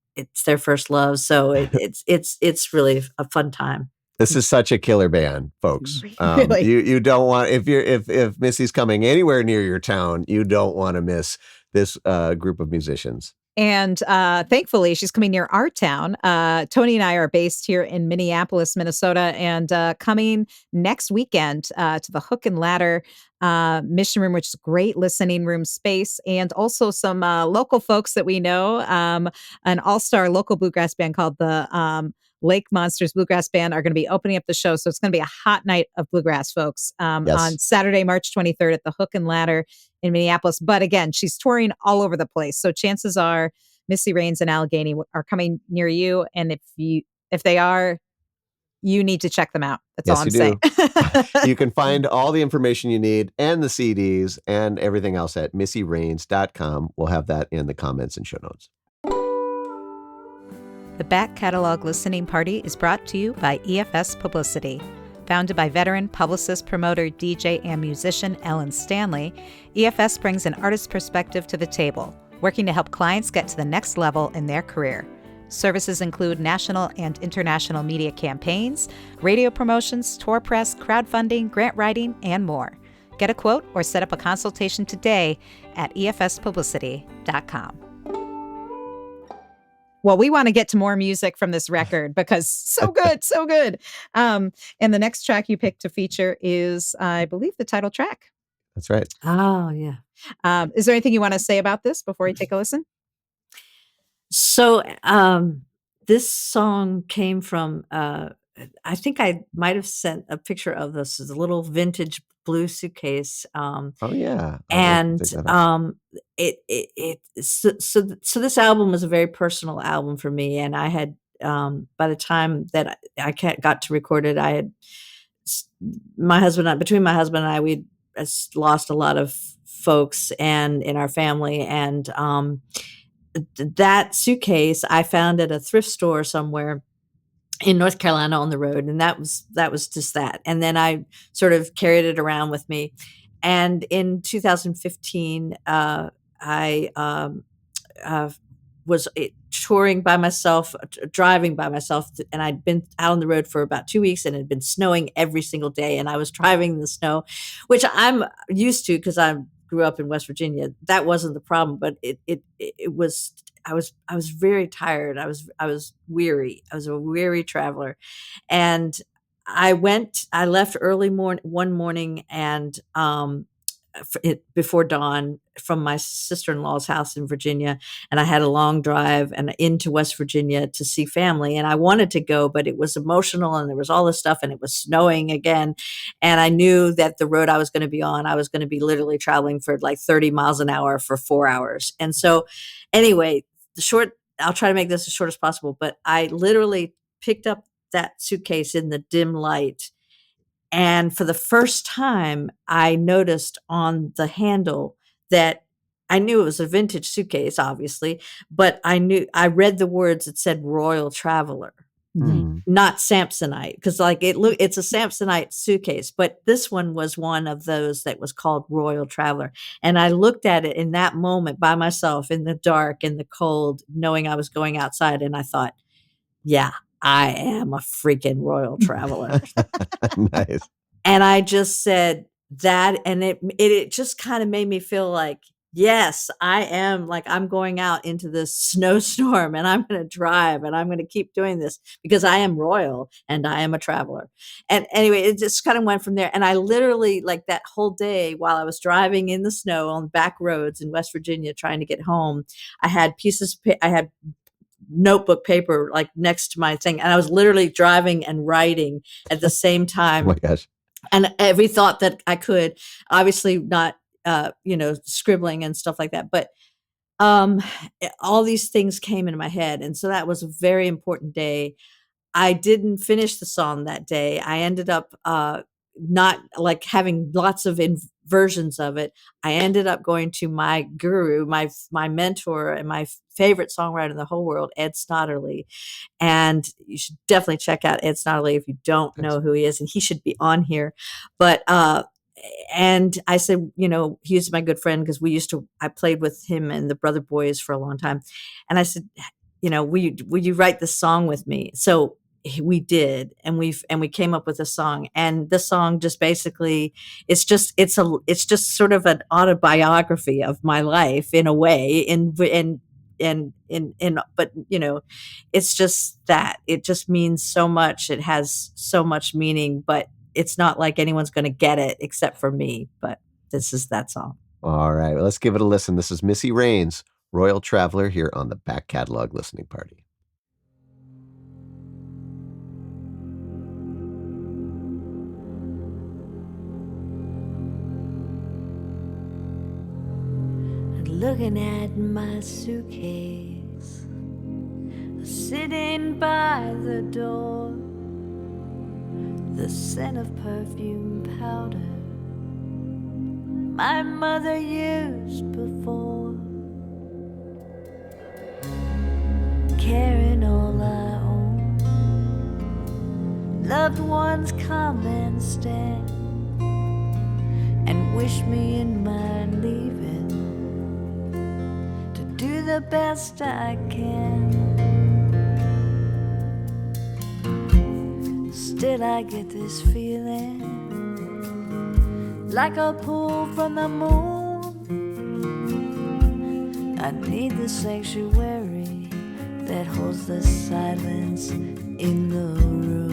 first love, so it's really a fun time. This is such a killer band, folks. Really? You don't want, if Missy's coming anywhere near your town, you don't want to miss this group of musicians. And thankfully, she's coming near our town. Tony and I are based here in Minneapolis, Minnesota, and coming next weekend to the Hook and Ladder Mission Room, which is a great listening room space, and also some local folks that we know. An all-star local bluegrass band called the Lake Monsters Bluegrass Band are going to be opening up the show. So it's going to be a hot night of bluegrass, folks, Yes. on Saturday, March 23rd at the Hook and Ladder in Minneapolis. But again, she's touring all over the place. So chances are Missy Raines and Allegheny are coming near you. And if they are, you need to check them out. That's Yes, all I'm you saying. You can find all the information you need and the CDs and everything else at missyraines.com. We'll have that in the comments and show notes. The Back Catalog Listening Party is brought to you by EFS Publicity. Founded by veteran publicist, promoter, DJ, and musician Ellen Stanley, EFS brings an artist's perspective to the table, working to help clients get to the next level in their career. Services include national and international media campaigns, radio promotions, tour press, crowdfunding, grant writing, and more. Get a quote or set up a consultation today at efspublicity.com. Well, we want to get to more music from this record because so good, so good. And the next track you picked to feature is, I believe, the title track. That's right. Oh, yeah. Is there anything you want to say about this before we take a listen? So this song came from, I think I might have sent a picture of this as a little vintage blue suitcase. Oh yeah. And so this album was a very personal album for me. And I had, by the time that I got to record it, I had between my husband and I, we'd lost a lot of folks and in our family. And that suitcase I found at a thrift store somewhere in North Carolina on the road. And that was just that. And then I sort of carried it around with me. And in 2015, I was touring by myself, driving by myself, and I'd been out on the road for about 2 weeks, and it had been snowing every single day. And I was driving in the snow, which I'm used to because I grew up in West Virginia. That wasn't the problem, but it was. I was very tired. I was weary. I was a weary traveler, and I left early one morning and before dawn from my sister-in-law's house in Virginia. And I had a long drive and into West Virginia to see family. And I wanted to go, but it was emotional and there was all this stuff and it was snowing again. And I knew that the road I was going to be on, I was going to be literally traveling for like 30 miles an hour for 4 hours. And so anyway, I'll try to make this as short as possible, but I literally picked up that suitcase in the dim light. And for the first time, I noticed on the handle that I knew it was a vintage suitcase, obviously, but I read the words that said Royal Traveler, not Samsonite, because it's a Samsonite suitcase, but this one was one of those that was called Royal Traveler. And I looked at it in that moment by myself in the dark, in the cold, knowing I was going outside. And I thought, yeah, I am a freaking Royal Traveler. Nice. And I just said that, and it just kind of made me feel like, yes, I am, like, I'm going out into this snowstorm and I'm going to drive and I'm going to keep doing this because I am royal and I am a traveler. And anyway, it just kind of went from there. And I literally, like, that whole day while I was driving in the snow on back roads in West Virginia trying to get home, I had notebook paper like next to my thing, and I was literally driving and writing at the same time. Oh my gosh. And every thought that I could, obviously not scribbling and stuff like that, but all these things came into my head. And so that was a very important day. I didn't finish the song that day. I ended up not like having lots of versions of it. I ended up going to my guru, my mentor, and my favorite songwriter in the whole world, Ed Snodderly. And you should definitely check out Ed Snodderly if you don't know who he is, and he should be on here. But and I said, he's my good friend because I played with him and the Brother Boys for a long time. And I said, will you write this song with me? So we did, and we came up with a song, and the song just basically it's just sort of an autobiography of my life in a way, but it's just that it just means so much. It has so much meaning, but it's not like anyone's going to get it except for me. But this is that song. All right, well, let's give it a listen. This is Missy Raines, Royal Traveler, here on the Back Catalog Listening Party. Looking at my suitcase, sitting by the door, the scent of perfume powder my mother used before, carrying all loved ones come and stand and wish me in my leaving to do the best I can. Still I get this feeling like a pull from the moon. I need the sanctuary that holds the silence in the room.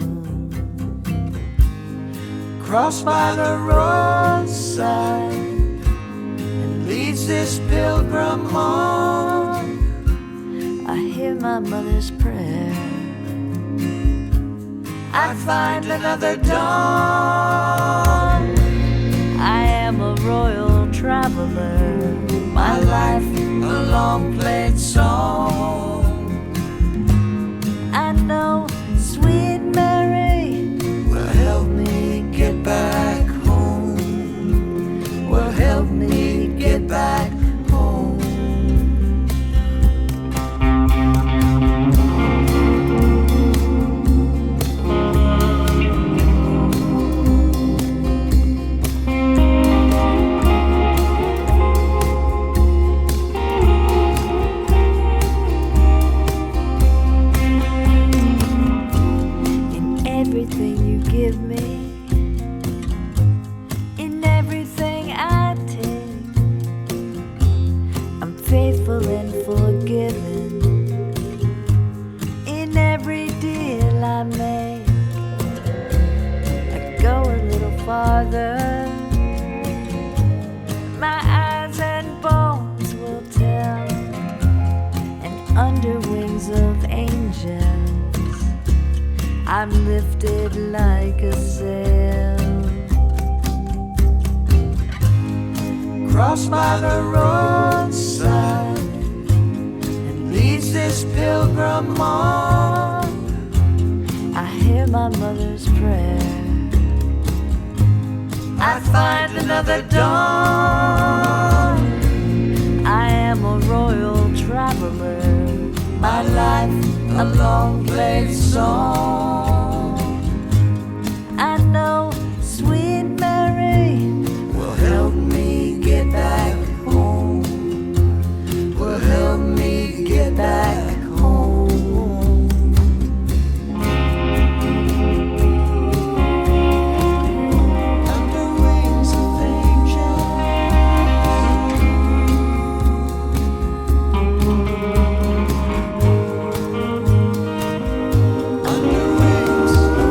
Crossed by the roadside and leads this pilgrim home. I hear my mother's prayer. I find another dawn. I am a royal traveler, my life a long played song. I know sweet Mary will help me get back home, will help me get back home. Give me in everything I take. I'm faithful and forgiving in every deal I make. I go a little farther, my eyes and bones will tell, and under wings of angels I'm lifted like a sail. Crossed by the roadside and leads this pilgrim on. I hear my mother's prayer. I find another dawn. I am a royal traveler, my life a long played song. I know sweet Mary will help me get back home, will help me get back home. Under wings of angels, under wings of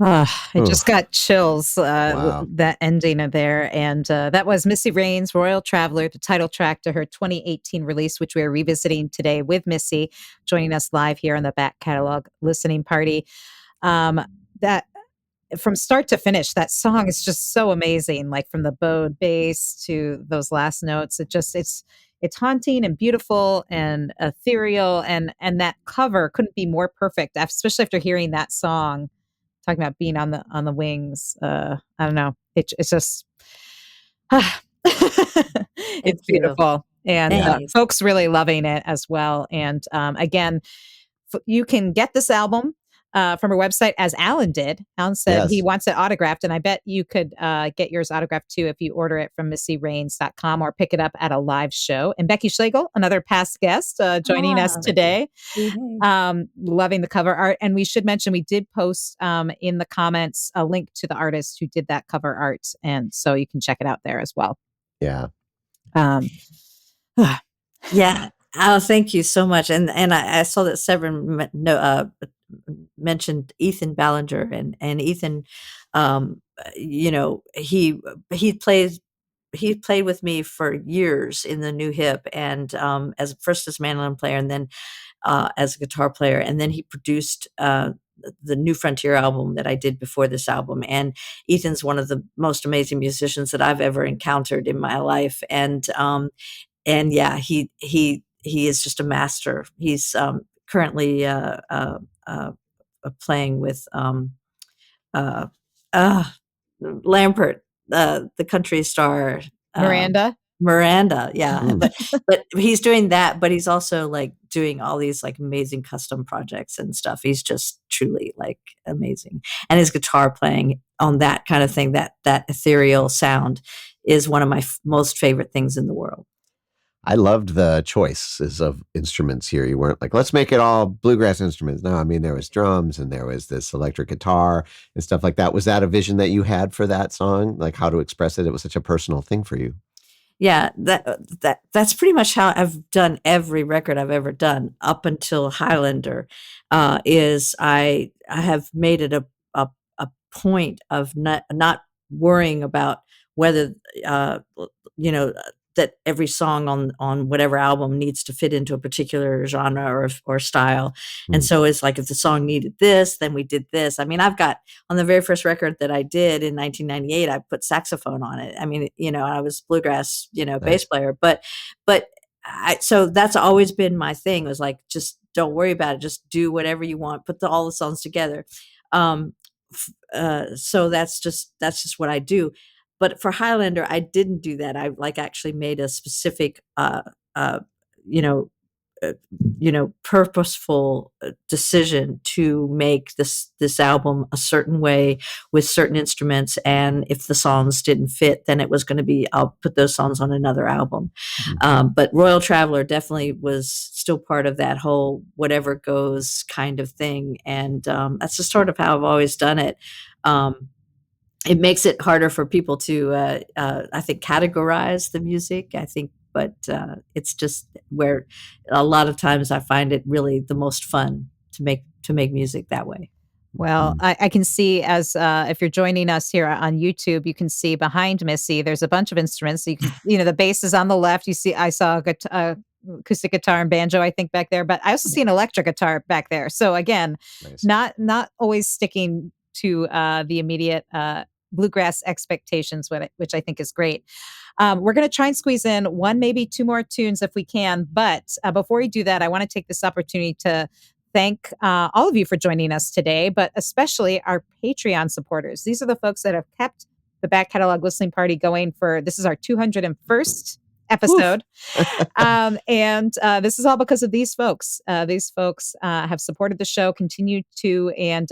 I Oof. just got chills Wow. that ending of there. And that was Missy Raines' Royal Traveler, the title track to her 2018 release, which we are revisiting today with Missy, joining us live here on the Back Catalog Listening Party. That from start to finish, that song is just so amazing. Like from the bowed bass to those last notes, it's haunting and beautiful and ethereal, and that cover couldn't be more perfect, especially after hearing that song talking about being on the wings. I don't know. It's just it's Thank you. beautiful, and Thanks. folks really loving it as well. And again, you can get this album from her website, as Alan did. Alan said he Yes. wants it autographed, and I bet you could get yours autographed too if you order it from MissyRaines.com or pick it up at a live show. And Becky Schlegel, another past guest, joining us today. Loving the cover art. And we should mention, we did post in the comments a link to the artist who did that cover art. And so you can check it out there as well. Yeah. Yeah. Oh, thank you so much. And I saw that Severin mentioned Ethan Ballinger, and Ethan, you know, he played with me for years in the New Hip, and as first as mandolin player, and then as a guitar player, and then he produced the New Frontier album that I did before this album. And Ethan's one of the most amazing musicians that I've ever encountered in my life. And yeah, he is just a master. He's currently playing with uh, uh, Lampert, the country star. Miranda, yeah. Mm. But he's doing that, but he's also like doing all these like amazing custom projects and stuff. He's just truly like amazing. And his guitar playing on that kind of thing, that ethereal sound is one of my most favorite things in the world. I loved the choices of instruments here. You weren't like, let's make it all bluegrass instruments. No, I mean, there was drums and there was this electric guitar and stuff like that. Was that a vision that you had for that song? Like how to express it? It was such a personal thing for you. Yeah, that's pretty much how I've done every record I've ever done up until Highlander. Is I have made it a point of not worrying about whether you know that every song on whatever album needs to fit into a particular genre or style. And so it's like if the song needed this, then we did this. I mean, I've got on the very first record that I did in 1998, I put saxophone on it. I mean, I was bluegrass, bass player, but so that's always been my thing, was like, just don't worry about it. Just do whatever you want, put all the songs together. So that's just what I do. But for Highlander, I didn't do that. I actually made a specific, purposeful decision to make this album a certain way with certain instruments. And if the songs didn't fit, then it was going to be, I'll put those songs on another album. But Royal Traveler definitely was still part of that whole whatever goes kind of thing. And that's just sort of how I've always done it. It makes it harder for people to, I think, categorize the music. I think, but it's just where a lot of times I find it really the most fun to make music that way. Well, I can see as if you're joining us here on YouTube, you can see behind Missy, there's a bunch of instruments. So you can, the bass is on the left. I saw a acoustic guitar and banjo, I think, back there, but I also see an electric guitar back there. So again, Nice. not always sticking to the immediate bluegrass expectations, which I think is great. We're going to try and squeeze in one, maybe two more tunes if we can. But before we do that, I want to take this opportunity to thank all of you for joining us today, but especially our Patreon supporters. These are the folks that have kept the Back Catalog Listening Party going this is our 201st episode. And this is all because of these folks. These folks have supported the show, continue to, and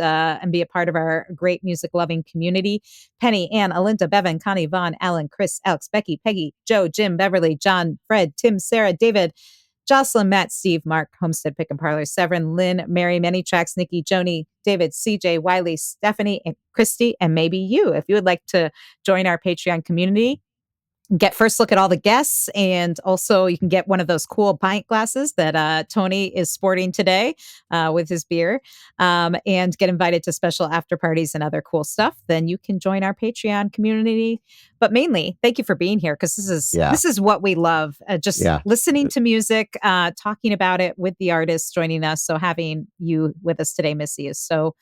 be a part of our great music loving community. Penny, Ann, Alinda, Bevan, Connie, Vaughn, Alan, Chris, Alex, Becky, Peggy, Joe, Jim, Beverly, John, Fred, Tim, Sarah, David, Jocelyn, Matt, Steve, Mark, Homestead, Pick and Parlor, Severin, Lynn, Mary, Many Tracks, Nikki, Joni, David, CJ, Wiley, Stephanie, and Christy, and maybe you. If you would like to join our Patreon community, get first look at all the guests, and also you can get one of those cool pint glasses that Tony is sporting today with his beer, and get invited to special after parties and other cool stuff. Then you can join our Patreon community. But mainly, thank you for being here, because this is what we love. Listening to music, talking about it with the artists joining us. So having you with us today, Missy, is so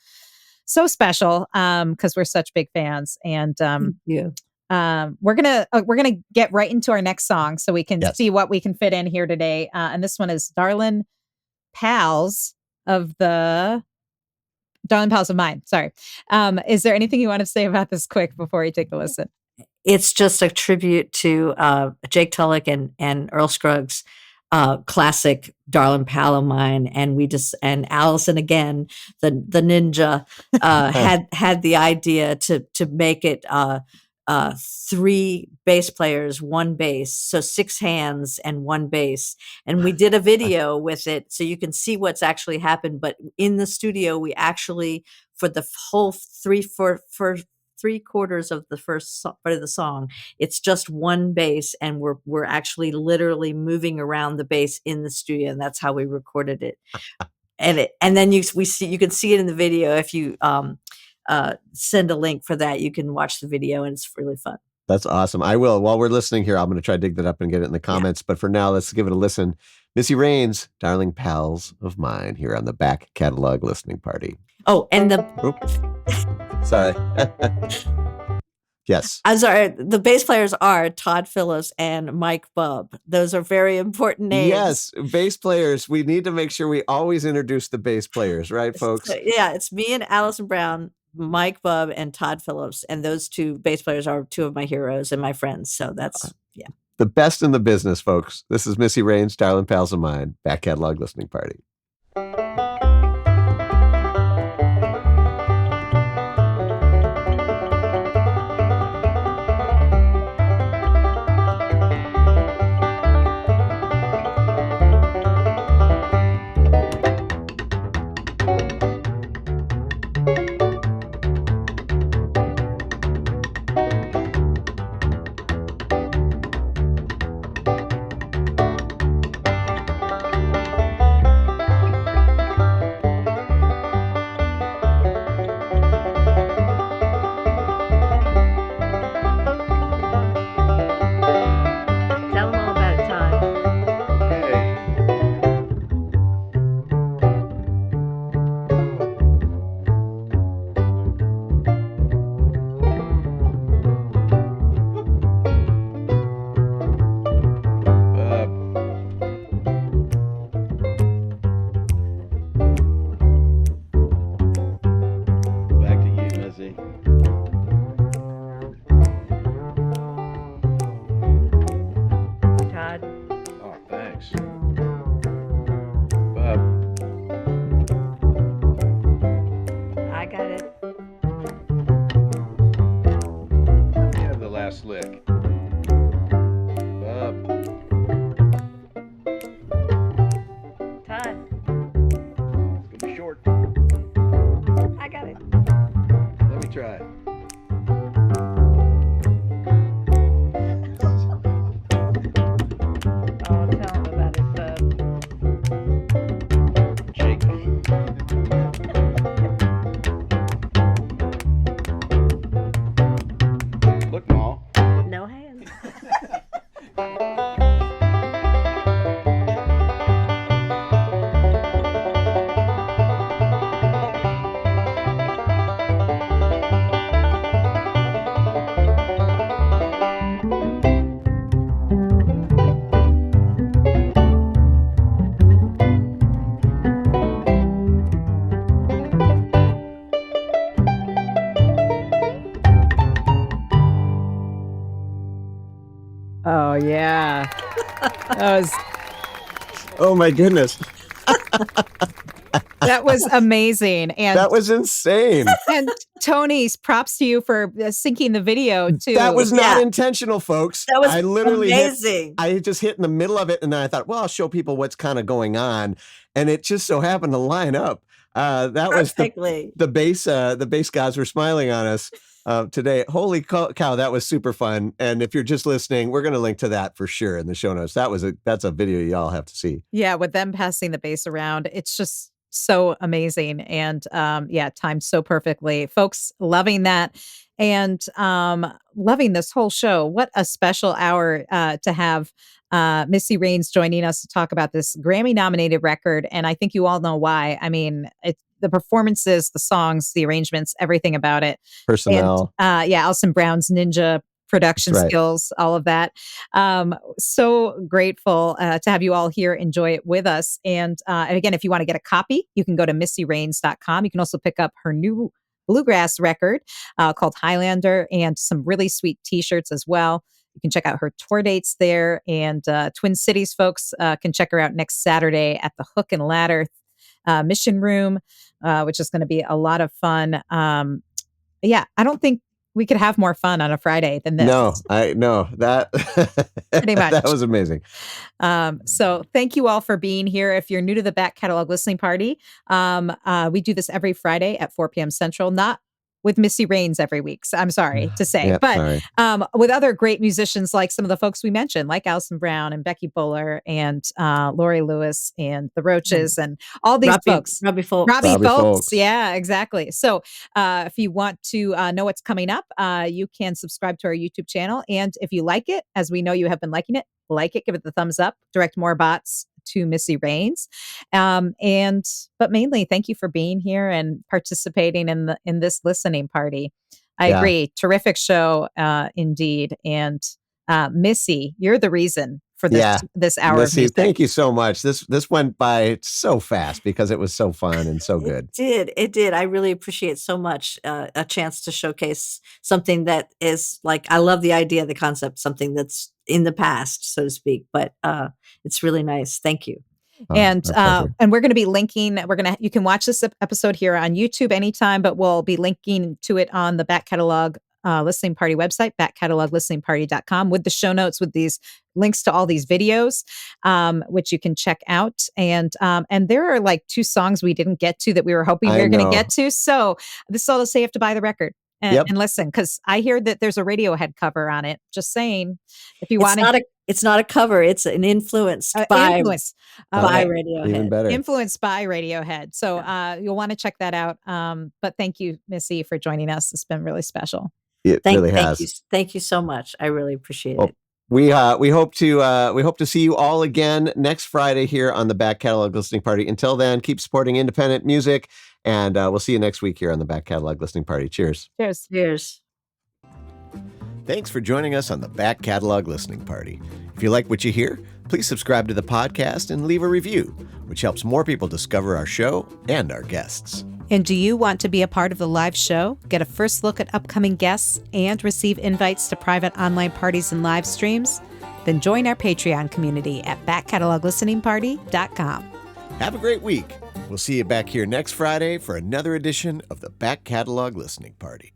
special, because we're such big fans. And Thank you. We're gonna get right into our next song so we can see what we can fit in here today. And this one is Darlin' Pals of Mine. Sorry. Is there anything you want to say about this quick before we take a listen? It's just a tribute to Jake Tulloch and Earl Scruggs' classic Darlin' Pal of Mine, and Allison again, the ninja, had the idea to make it 3 bass players, 1 bass, so 6 hands and 1 bass. And we did a video with it, so you can see what's actually happened. But in the studio, we actually, for the whole 3/4 of the first part of the song, it's just 1 bass, and we're actually literally moving around the bass in the studio, and that's how we recorded it. And then you can see it in the video. If you send a link for that, you can watch the video, and it's really fun. That's awesome. I will. While we're listening here, I'm going to try to dig that up and get it in the comments. But for now, let's give it a listen. Missy Raines, Darling Pals of Mine, here on the Back Catalog Listening Party. Oh, and Sorry. Yes. I'm sorry. The bass players are Todd Phillips and Mike Bubb. Those are very important names. Yes, bass players. We need to make sure we always introduce the bass players, right, folks? Yeah, it's me and Alison Brown, Mike Bubb, and Todd Phillips. And those two bass players are two of my heroes and my friends. So that's, yeah. The best in the business, folks. This is Missy Raines, Darling Pals of Mine, Back Catalog Listening Party. Oh, yeah. Oh, my goodness. That was amazing. And that was insane. And Tony's props to you for syncing the video too. That was not intentional, folks. That was I literally amazing. I just hit in the middle of it, and then I thought, well, I'll show people what's kind of going on, and it just so happened to line up. That Perfectly. was the bass gods were smiling on us today. Holy cow, that was super fun. And if you're just listening, we're going to link to that for sure in the show notes. That's a video y'all have to see. Yeah, with them passing the bass around, it's just so amazing. And timed so perfectly. Folks, loving that. And loving this whole show. What a special hour to have Missy Raines joining us to talk about this Grammy-nominated record. And I think you all know why. I mean, the performances, the songs, the arrangements, everything about it. Personnel. And, Alison Brown's ninja production skills, all of that. So grateful to have you all here enjoy it with us. And again, if you want to get a copy, you can go to missyraines.com. You can also pick up her new bluegrass record called Highlander and some really sweet t-shirts as well. You can check out her tour dates there. And Twin Cities folks can check her out next Saturday at the Hook and Ladder Mission Room, which is going to be a lot of fun. I don't think we could have more fun on a Friday than this. No, that pretty much. That was amazing. So thank you all for being here. If you're new to the Back Catalog Listening Party, we do this every Friday at 4 p.m. Central, not with Missy Raines every week. So I'm sorry to say, but with other great musicians like some of the folks we mentioned, like Alison Brown and Becky Buller and Lori Lewis and the Roches and all these folks. Robbie Folks. Yeah, exactly. So if you want to know what's coming up, you can subscribe to our YouTube channel. And if you like it, as we know you have been liking it, like it, give it the thumbs up, direct more bots to Missy Raines. But mainly, thank you for being here and participating in this listening party. I Yeah. agree. Terrific show, indeed. And Missy, you're the reason for this hour of Missy, music. thank you so much. This went by so fast because it was so fun and so good. It did. I really appreciate so much a chance to showcase something that is like, I love the idea, the concept, something that's in the past, so to speak. But it's really nice. Thank you. And we're going to be linking. You can watch this episode here on YouTube anytime, but we'll be linking to it on the Back Catalog Listening Party website, backcataloglisteningparty.com, with the show notes, with these links to all these videos, which you can check out. And there are like 2 songs we didn't get to that we were hoping we were going to get to. So this is all to say, you have to buy the record and listen, because I hear that there's a Radiohead cover on it. Just saying, if you want to. It's not a cover. It's an influenced by Radiohead. Even better. Influenced by Radiohead. So you'll want to check that out. But thank you, Missy, for joining us. It's been really special. It really has. Thank you so much. I really appreciate it. We hope to see you all again next Friday here on the Back Catalog Listening Party. Until then, keep supporting independent music, and we'll see you next week here on the Back Catalog Listening Party. Cheers. Cheers. Cheers. Thanks for joining us on the Back Catalog Listening Party. If you like what you hear, please subscribe to the podcast and leave a review, which helps more people discover our show and our guests. And do you want to be a part of the live show, get a first look at upcoming guests, and receive invites to private online parties and live streams? Then join our Patreon community at backcataloglisteningparty.com. Have a great week. We'll see you back here next Friday for another edition of the Back Catalog Listening Party.